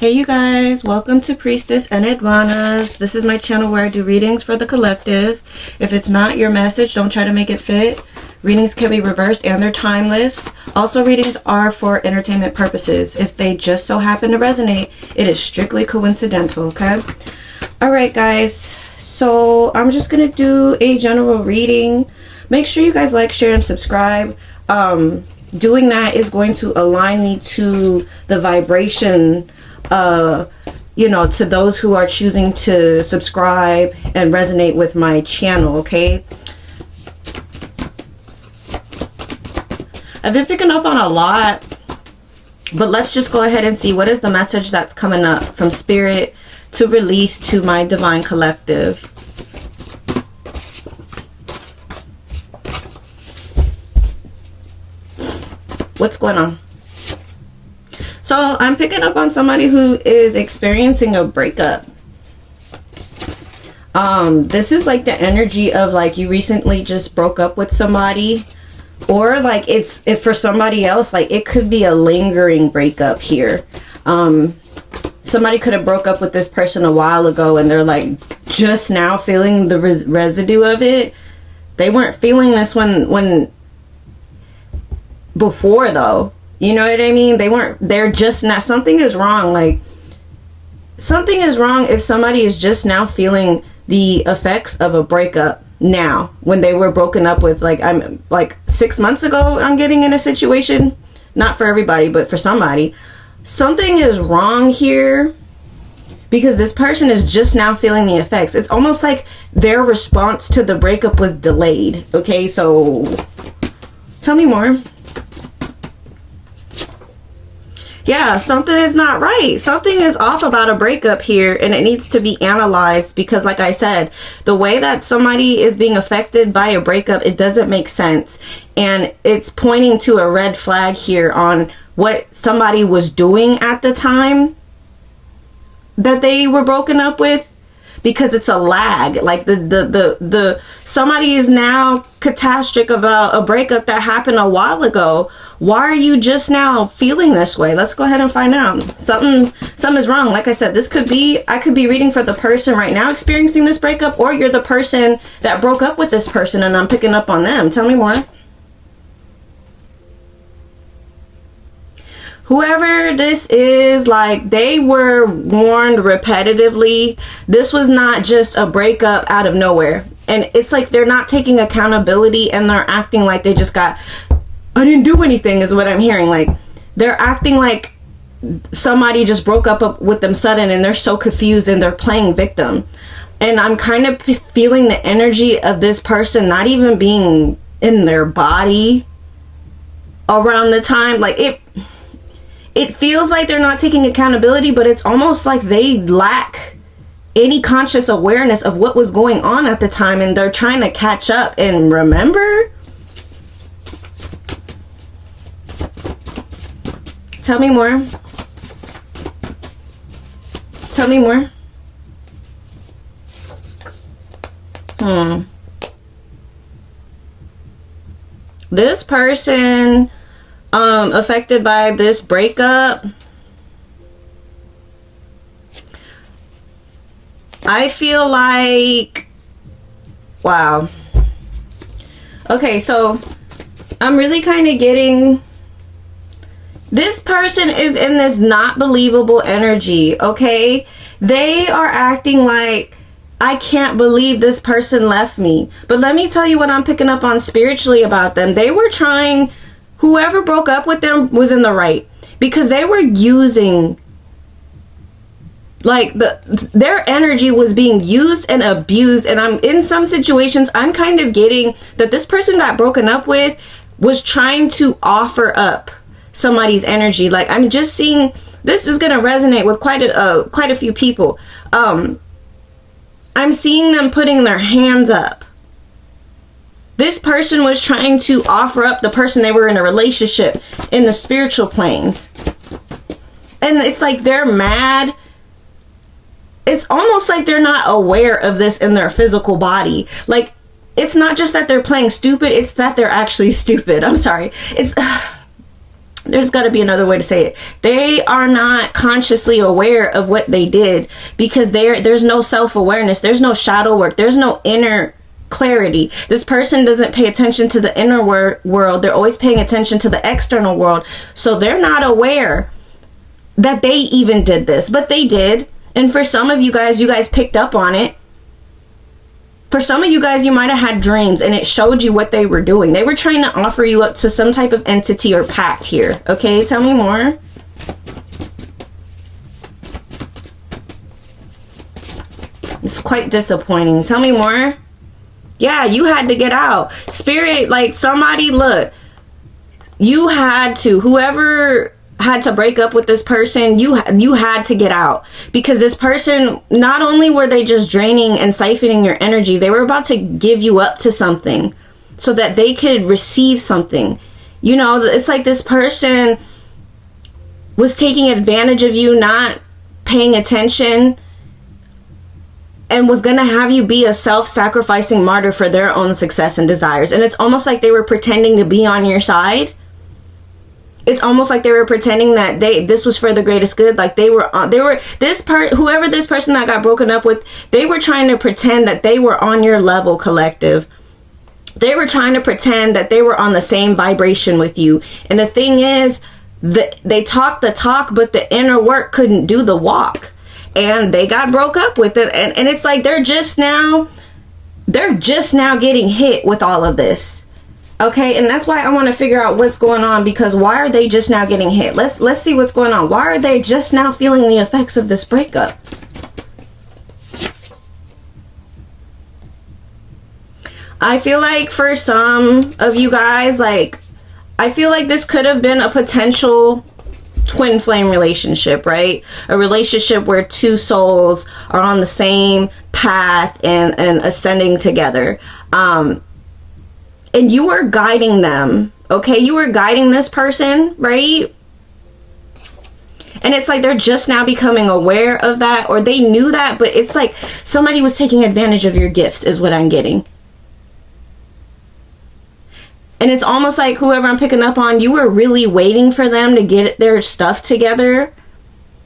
Hey you guys, welcome to Priestess and Edwanas. This is my channel where I do readings for the collective. If it's not your message, don't try to make it fit. Readings can be reversed and they're timeless. Also, readings are for entertainment purposes. If they just so happen to resonate, it is strictly coincidental, okay? Alright guys, so I'm just going to do a general reading. Make sure you guys like, share, and subscribe. Doing that is going to align me to the vibration to those who are choosing to subscribe and resonate with my channel, okay? I've been picking up on a lot, but let's just go ahead and see what is the message that's coming up from Spirit to release to my divine collective. What's going on? So I'm picking up on somebody who is experiencing a breakup. This is like the energy of like you recently just broke up with somebody, or like if for somebody else, like it could be a lingering breakup here. Somebody could have broke up with this person a while ago and they're like just now feeling the residue of it. They weren't feeling this when before though. You know what I mean? They're just now, something is wrong. Like something is wrong if somebody is just now feeling the effects of a breakup now when they were broken up with. Like I'm like 6 months ago, I'm getting in a situation, not for everybody, but for somebody. Something is wrong here because this person is just now feeling the effects. It's almost like their response to the breakup was delayed. Okay, so tell me more. Yeah, something is not right. Something is off about a breakup here, and it needs to be analyzed because, like I said, the way that somebody is being affected by a breakup, it doesn't make sense. And it's pointing to a red flag here on what somebody was doing at the time that they were broken up with, because it's a lag. Like the somebody is now catastrophic about a breakup that happened a while ago. Why are you just now feeling this way? Let's go ahead and find out. Something is wrong. Like I said, I could be reading for the person right now experiencing this breakup, or you're the person that broke up with this person and I'm picking up on them. Tell me more. Whoever this is, like, they were warned repetitively. This was not just a breakup out of nowhere. And it's like they're not taking accountability and they're acting like they just got, I didn't do anything is what I'm hearing. Like, they're acting like somebody just broke up with them sudden and they're so confused and they're playing victim. And I'm kind of feeling the energy of this person not even being in their body around the time. Like, it feels like they're not taking accountability, but it's almost like they lack any conscious awareness of what was going on at the time and they're trying to catch up and remember. Tell me more. Tell me more. This person affected by this breakup, I feel like, wow. Okay, so I'm really kind of getting, this person is in this not believable energy, okay? They are acting like, I can't believe this person left me. But let me tell you what I'm picking up on spiritually about them. They were trying, whoever broke up with them was in the right, because they were using, like, their energy was being used and abused. And I'm in some situations, I'm kind of getting that this person got broken up with was trying to offer up somebody's energy. Like, I'm just seeing, this is going to resonate with quite a few people. I'm seeing them putting their hands up. This person was trying to offer up the person they were in a relationship in the spiritual planes. And it's like they're mad. It's almost like they're not aware of this in their physical body. Like, it's not just that they're playing stupid, it's that they're actually stupid. I'm sorry. there's got to be another way to say it. They are not consciously aware of what they did, because there's no self-awareness. There's no shadow work. There's no inner clarity. This person doesn't pay attention to the inner world. They're always paying attention to the external world. So they're not aware that they even did this, but they did. And for some of you guys picked up on it. For some of you guys, you might have had dreams and it showed you what they were doing. They were trying to offer you up to some type of entity or pact here. Okay, tell me more. It's quite disappointing. Tell me more. Yeah, you had to get out. Spirit, like somebody, look, you had to, whoever had to break up with this person, you had to get out, because this person, not only were they just draining and siphoning your energy, they were about to give you up to something so that they could receive something. You know, it's like this person was taking advantage of you, not paying attention, and was gonna have you be a self-sacrificing martyr for their own success and desires. And it's almost like they were pretending to be on your side. It's almost like they were pretending that this was for the greatest good. Like whoever this person that got broken up with, they were trying to pretend that they were on your level, collective. They were trying to pretend that they were on the same vibration with you. And the thing is, they talked the talk, but the inner work couldn't do the walk. And they got broke up with it. And it's like they're just now getting hit with all of this. Okay, and that's why I want to figure out what's going on, because why are they just now getting hit? Let's see what's going on. Why are they just now feeling the effects of this breakup? I feel like for some of you guys, like, I feel like this could have been a potential twin flame relationship, right? A relationship where two souls are on the same path and ascending together. And you were guiding them, okay? You were guiding this person, right? And it's like they're just now becoming aware of that, or they knew that, but it's like somebody was taking advantage of your gifts is what I'm getting. And it's almost like whoever I'm picking up on, you were really waiting for them to get their stuff together.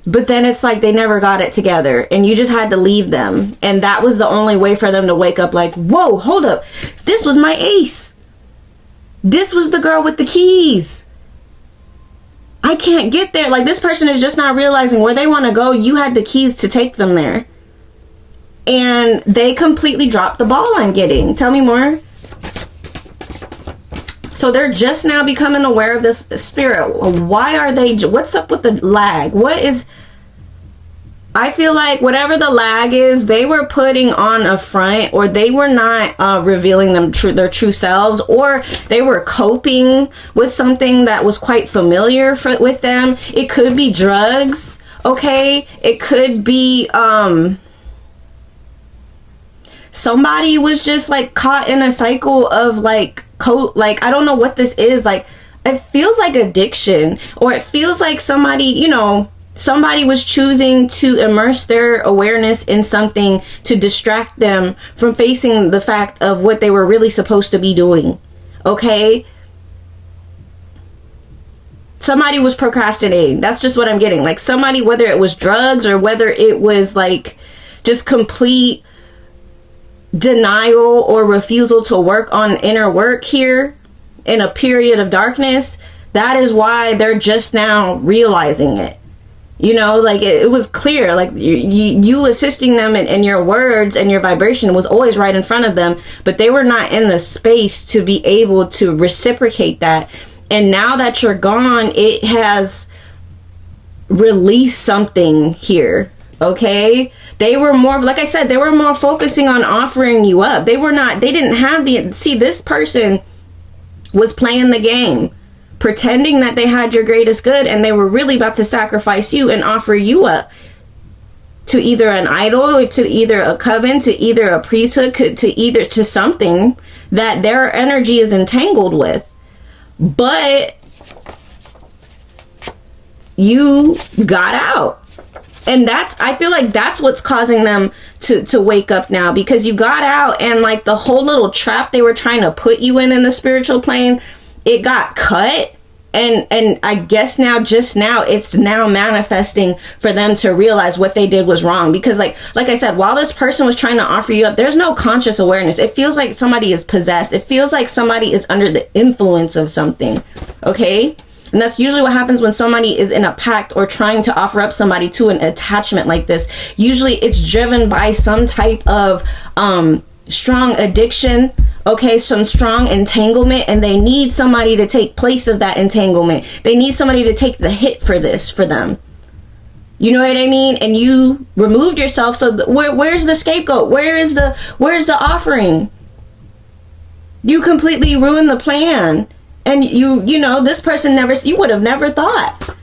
But then it's like they never got it together and you just had to leave them. And that was the only way for them to wake up like, whoa, hold up. This was my ace. This was the girl with the keys. I can't get there. Like, this person is just not realizing where they want to go. You had the keys to take them there. And they completely dropped the ball I'm getting. Tell me more. So they're just now becoming aware of this spirit. Why are they? What's up with the lag? What is? I feel like whatever the lag is, they were putting on a front, or they were not revealing their true selves, or they were coping with something that was quite familiar with them. It could be drugs, okay? It could be somebody was just like caught in a cycle of like I don't know what this is. Like, it feels like addiction, or it feels like somebody, you know, somebody was choosing to immerse their awareness in something to distract them from facing the fact of what they were really supposed to be doing. Okay? Somebody was procrastinating. That's just what I'm getting. Like, somebody, whether it was drugs or whether it was like just complete denial or refusal to work on inner work here in a period of darkness, that is why they're just now realizing it. You know, like it was clear, like you assisting them in your words and your vibration was always right in front of them, but they were not in the space to be able to reciprocate that. And now that you're gone, it has released something here. Okay, they were more, like I said, they were more focusing on offering you up. They didn't have this person was playing the game, pretending that they had your greatest good, and they were really about to sacrifice you and offer you up to either an idol, to either a coven, to either a priesthood, to something that their energy is entangled with. But you got out. And I feel like that's what's causing them to wake up now, because you got out, and like the whole little trap they were trying to put you in the spiritual plane, it got cut, And I guess now, just now, it's now manifesting for them to realize what they did was wrong. Because like I said, while this person was trying to offer you up, there's no conscious awareness. It feels like somebody is possessed. It feels like somebody is under the influence of something. Okay? And that's usually what happens when somebody is in a pact or trying to offer up somebody to an attachment like this. Usually it's driven by some type of strong addiction, okay, some strong entanglement, and they need somebody to take place of that entanglement. They need somebody to take the hit for this for them. You know what I mean? And you removed yourself, so where's the scapegoat? Where's the offering? You completely ruined the plan. And you know, this person you would have never thought.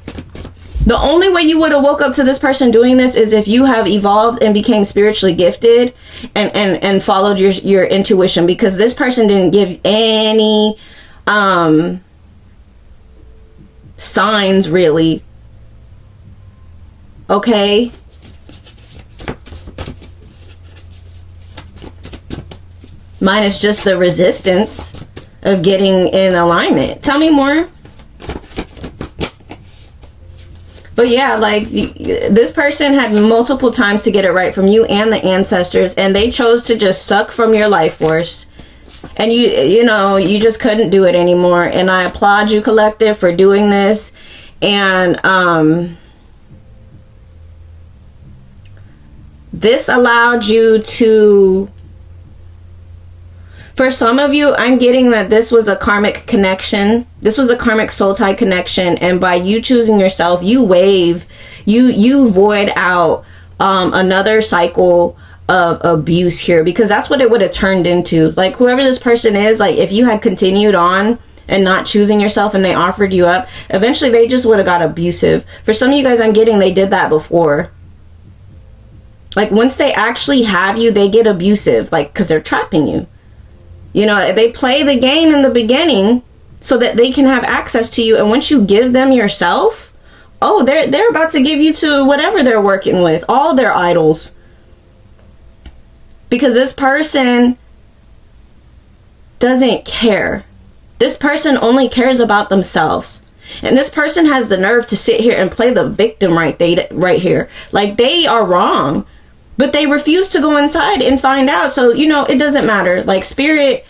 The only way you would have woke up to this person doing this is if you have evolved and became spiritually gifted and followed your intuition, because this person didn't give any signs really. Okay? Mine is just the resistance of getting in alignment. Tell me more. But yeah, like, this person had multiple times to get it right from you and the ancestors, and they chose to just suck from your life force. And you know, you just couldn't do it anymore. And I applaud you, collective, for doing this. And this allowed you to, for some of you, I'm getting that this was a karmic connection. This was a karmic soul tie connection. And by you choosing yourself, you void out another cycle of abuse here, because that's what it would have turned into. Like, whoever this person is, like, if you had continued on and not choosing yourself and they offered you up, eventually they just would have got abusive. For some of you guys, I'm getting they did that before. Like, once they actually have you, they get abusive, like, because they're trapping you. You know, they play the game in the beginning so that they can have access to you. And once you give them yourself, oh, they're about to give you to whatever they're working with, all their idols. Because this person doesn't care. This person only cares about themselves. And this person has the nerve to sit here and play the victim right here. Like, they are wrong. But they refuse to go inside and find out. So, you know, it doesn't matter. Like, spirit,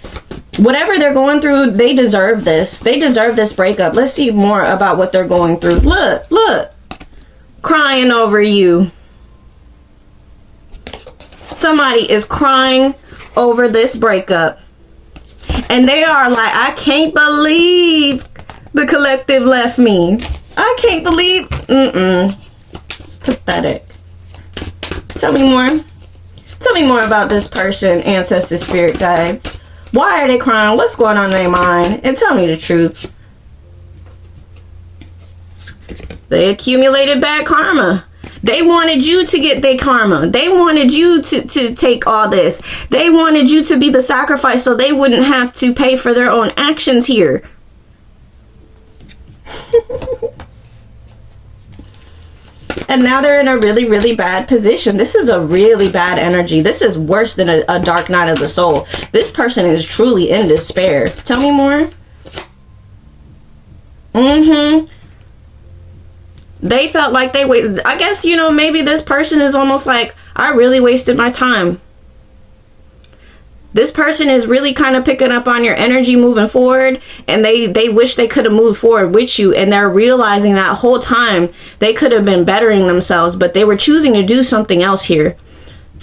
whatever they're going through, they deserve this. They deserve this breakup. Let's see more about what they're going through. Look. Crying over you. Somebody is crying over this breakup. And they are like, I can't believe the collective left me. I can't believe. It's pathetic. Tell me more. Tell me more about this person, ancestor, spirit guides. Why are they crying? What's going on in their mind? And tell me the truth. They accumulated bad karma. They wanted you to get their karma. They wanted you to take all this. They wanted you to be the sacrifice so they wouldn't have to pay for their own actions here. And now they're in a really, really bad position. This is a really bad energy. This is worse than a dark night of the soul. This person is truly in despair. Tell me more. They felt like they waited. I guess, you know, maybe this person is almost like, I really wasted my time. This person is really kind of picking up on your energy moving forward, and they wish they could have moved forward with you, and they're realizing that whole time they could have been bettering themselves, but they were choosing to do something else here.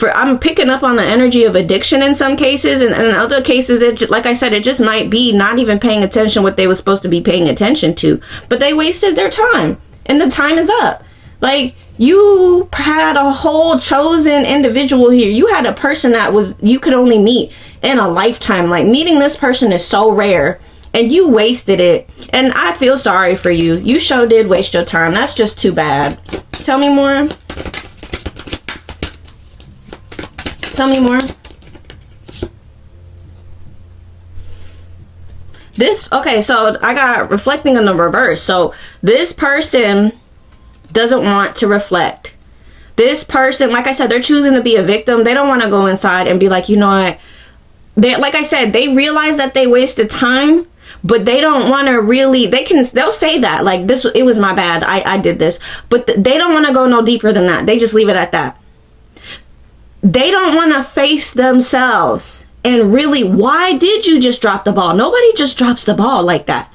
I'm picking up on the energy of addiction in some cases, and in other cases, like I said, it just might be not even paying attention what they were supposed to be paying attention to, but they wasted their time, and the time is up. Like, you had a whole chosen individual here. You had a person that you could only meet in a lifetime. Like, meeting this person is so rare, and you wasted it. And I feel sorry for you. You sure did waste your time. That's just too bad. Tell me more. Tell me more. Okay, so I got reflecting in the reverse. So this person doesn't want to reflect. This person, like I said, they're choosing to be a victim. They don't want to go inside and be like, you know what? Like I said, they realize that they wasted time, but they don't want to really, they'll say that, like, this, it was my bad, I did this, but they don't want to go no deeper than that. They just leave it at that. They don't want to face themselves and really, why did you just drop the ball? Nobody just drops the ball like that.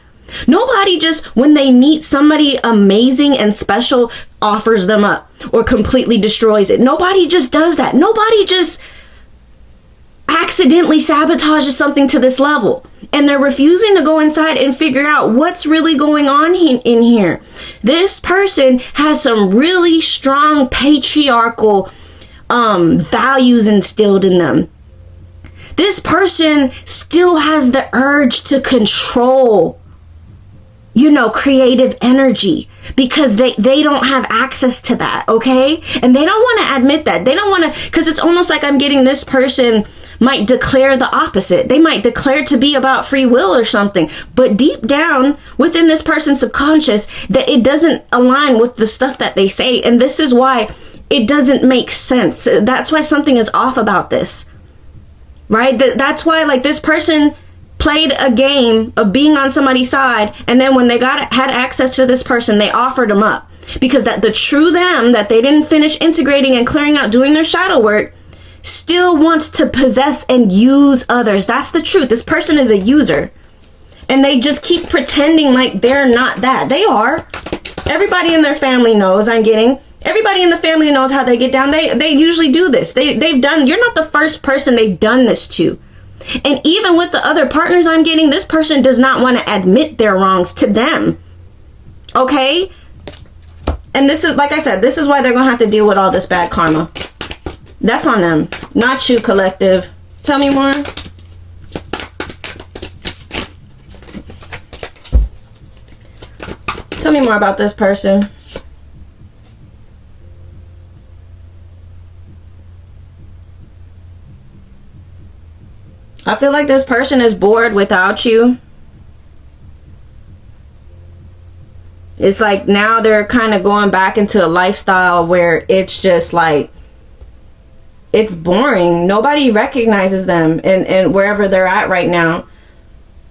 Nobody just, when they meet somebody amazing and special, offers them up or completely destroys it. Nobody just does that. Nobody just accidentally sabotages something to this level. And they're refusing to go inside and figure out what's really going on in here. This person has some really strong patriarchal values instilled in them. This person still has the urge to control, you know, creative energy, because they don't have access to that, okay? And they don't want to admit that. They don't want to, because it's almost like I'm getting this person might declare the opposite. They might declare to be about free will or something, but deep down within this person's subconscious, that it doesn't align with the stuff that they say. And this is why it doesn't make sense. That's why something is off about this, right? That's why, like, this person played a game of being on somebody's side, and then when they had access to this person, they offered them up, because that the true them that they didn't finish integrating and clearing out, doing their shadow work, still wants to possess and use others. That's the truth. This person is a user, and they just keep pretending like they're not that. They are. Everybody in their family knows. Everybody in the family knows how they get down. They usually do this. They've done. You're not the first person they've done this to. And even with the other partners I'm getting, this person does not want to admit their wrongs to them. Okay? And this is, like I said, this is why they're going to have to deal with all this bad karma. That's on them. Not you, collective. Tell me more. Tell me more about this person. I feel like this person is bored without you. It's like now they're kind of going back into a lifestyle where it's just like, it's boring. Nobody recognizes them and wherever they're at right now.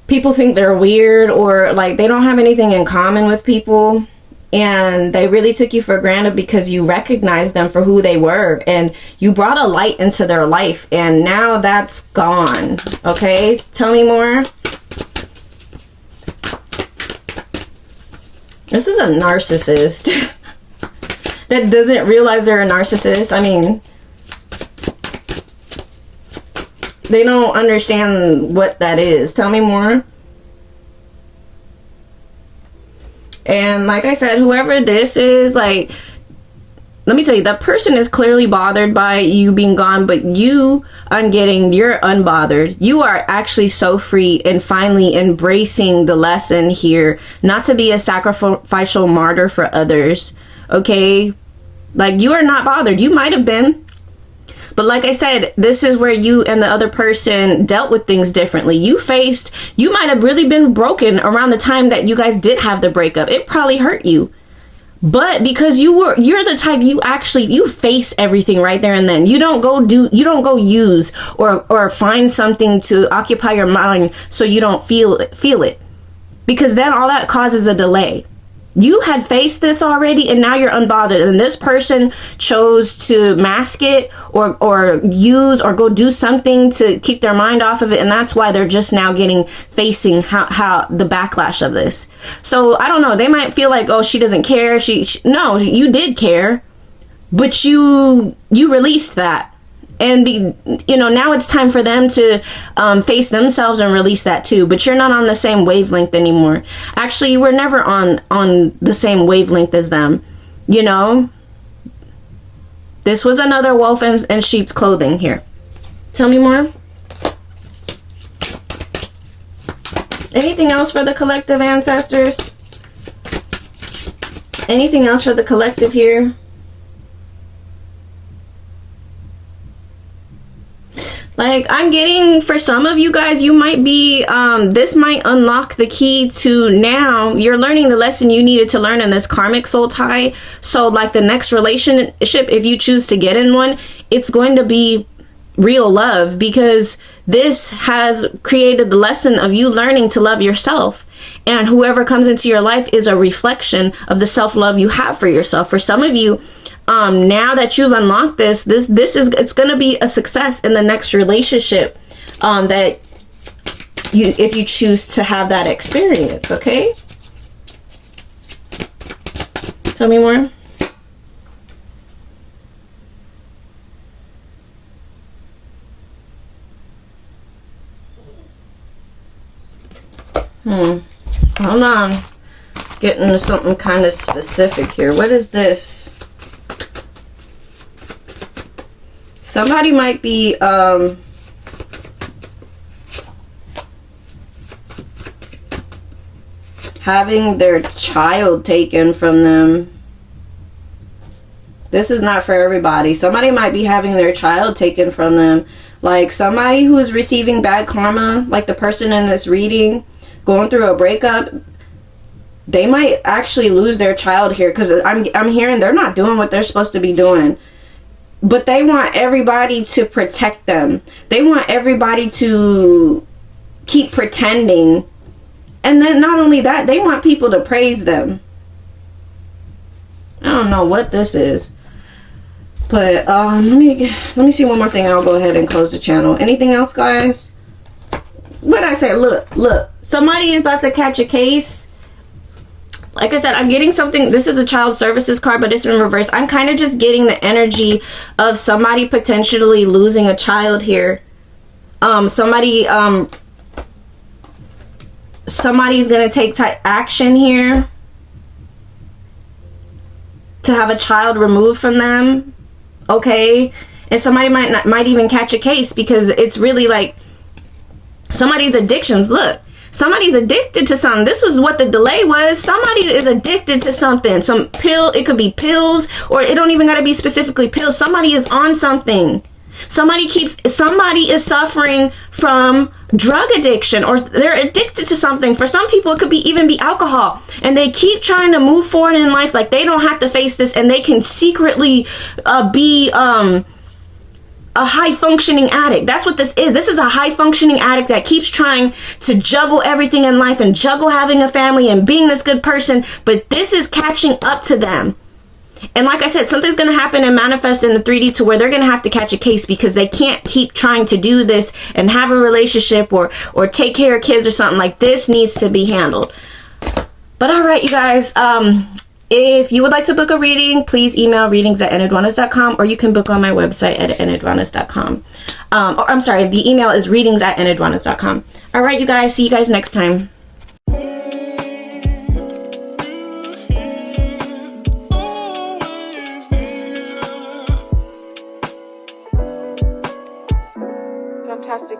People think they're weird, or like they don't have anything in common with people. And they really took you for granted because you recognized them for who they were, and you brought a light into their life, and now that's gone. Okay, tell me more. This is a narcissist that doesn't realize they're a narcissist. I mean, they don't understand what that is. Tell me more. And like I said, whoever this is, like, let me tell you, that person is clearly bothered by you being gone, but you're unbothered. You are actually so free and finally embracing the lesson here, not to be a sacrificial martyr for others. Okay? Like, you are not bothered. You might have been. But like I said, this is where you and the other person dealt with things differently. You might have really been broken around the time that you guys did have the breakup. It probably hurt you. But because you're the type, you face everything right there and then. You don't go use or find something to occupy your mind so you don't feel it. Because then all that causes a delay. You had faced this already, and now you're unbothered, and this person chose to mask it or use or go do something to keep their mind off of it, and that's why they're just now facing how the backlash of this. So I don't know, they might feel like, oh, she doesn't care. No, you did care, but you released that. And now it's time for them to face themselves and release that too. But you're not on the same wavelength anymore. Actually, you were never on the same wavelength as them. You know, this was another wolf in sheep's clothing here. Tell me more. Anything else for the collective, ancestors? Anything else for the collective here? Like, I'm getting, for some of you guys, you might be, this might unlock the key to now you're learning the lesson you needed to learn in this karmic soul tie. So, like, the next relationship, if you choose to get in one, it's going to be real love, because this has created the lesson of you learning to love yourself. And whoever comes into your life is a reflection of the self-love you have for yourself. For some of you, now that you've unlocked this is, it's going to be a success in the next relationship, that if you choose to have that experience. Okay. Tell me more. Hold on. Getting to something kind of specific here. What is this? Somebody might be having their child taken from them. This is not for everybody. Somebody might be having their child taken from them. Like somebody who is receiving bad karma, like the person in this reading, going through a breakup, they might actually lose their child here, because I'm hearing they're not doing what they're supposed to be doing. But they want everybody to protect them. They want everybody to keep pretending. And then not only that, they want people to praise them. I don't know what this is. But let me see one more thing. I'll go ahead and close the channel. Anything else, guys? What did I say? Look. Somebody is about to catch a case. Like I said, I'm getting something. This is a child services card, but it's in reverse. I'm kind of just getting the energy of somebody potentially losing a child here. Somebody's gonna take action here to have a child removed from them. Okay, and somebody might even catch a case, because it's really like somebody's addictions. Look. Somebody's addicted to something. This is what the delay was. Somebody is addicted to something. Some pill. It could be pills, or it don't even got to be specifically pills. Somebody is on something. Somebody is suffering from drug addiction, or they're addicted to something. For some people, it could even be alcohol. And they keep trying to move forward in life like they don't have to face this, and they can secretly be a high-functioning addict. That's what this is. This is a high-functioning addict that keeps trying to juggle everything in life and juggle having a family and being this good person, but this is catching up to them. And like I said, something's going to happen and manifest in the 3D to where they're going to have to catch a case, because they can't keep trying to do this and have a relationship or take care of kids or something. Like, this needs to be handled. But all right, you guys, if you would like to book a reading, please email readings@enedwanas.com, or you can book on my website at enedwanas.com. Or I'm sorry, the email is readings@enedwanas.com. All right, you guys, see you guys next time. Fantastic.